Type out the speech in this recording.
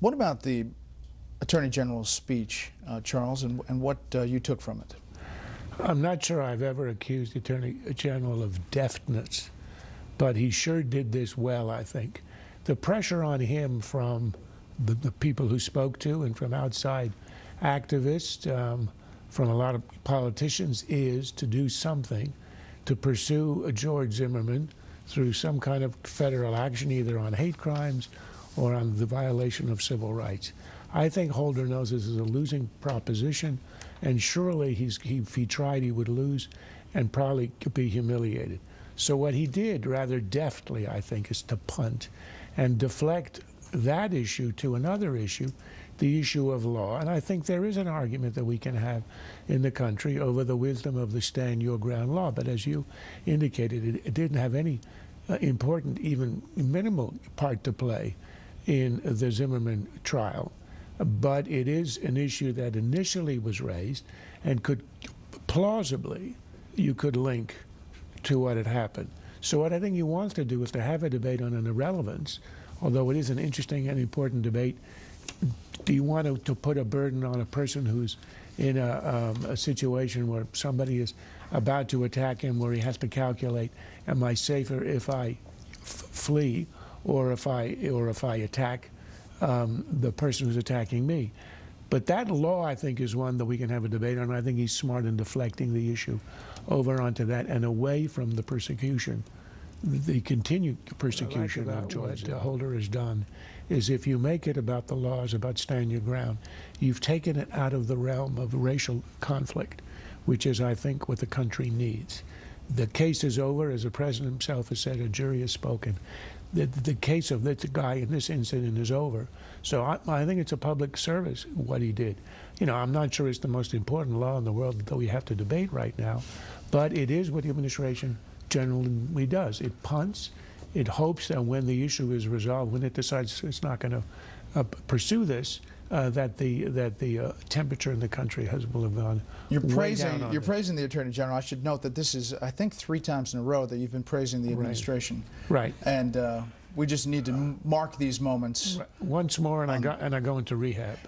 What about the Attorney General's speech, Charles, and what you took from it? I'm not sure I've ever accused the Attorney General of deftness, but he sure did this well, I think. The pressure on him from the people who spoke to and from outside activists, from a lot of politicians, is to do something to pursue George Zimmerman through some kind of federal action, either on hate crimes or on the violation of civil rights. I think Holder knows this is a losing proposition, and surely if he tried, he would lose and probably be humiliated. So what he did, rather deftly, I think, is to punt and deflect that issue to another issue, the issue of law. And I think there is an argument that we can have in the country over the wisdom of the stand your ground law. But as you indicated, it didn't have any important, even minimal part to play in the Zimmerman trial. But it is an issue that initially was raised and could plausibly, you could link to what had happened. So what I think he wants to do is to have a debate on an irrelevance, although it is an interesting and important debate. Do you want to put a burden on a person who's in a situation where somebody is about to attack him, where he has to calculate, am I safer if I flee or if I attack the person who's attacking me? But that law, I think, is one that we can have a debate on. I think he's smart in deflecting the issue over onto that and away from the persecution. The continued persecution of George Holder has done is, if you make it about the laws, about stand your ground, you've taken it out of the realm of racial conflict, which is, I think, what the country needs. The case is over, as the president himself has said, a jury has spoken. The case of this guy in this incident is over. So I think it's a public service what he did. You know, I'm not sure it's the most important law in the world that we have to debate right now, but it is what the administration generally does. It punts. It hopes that when the issue is resolved, when it decides it's not going to pursue this, that the temperature in the way will have gone. You're praising the Attorney General. I should note that this is, I think, 3 times in a row that you've been praising the administration. Right. And we just need to mark these moments. Once more, and I go into rehab.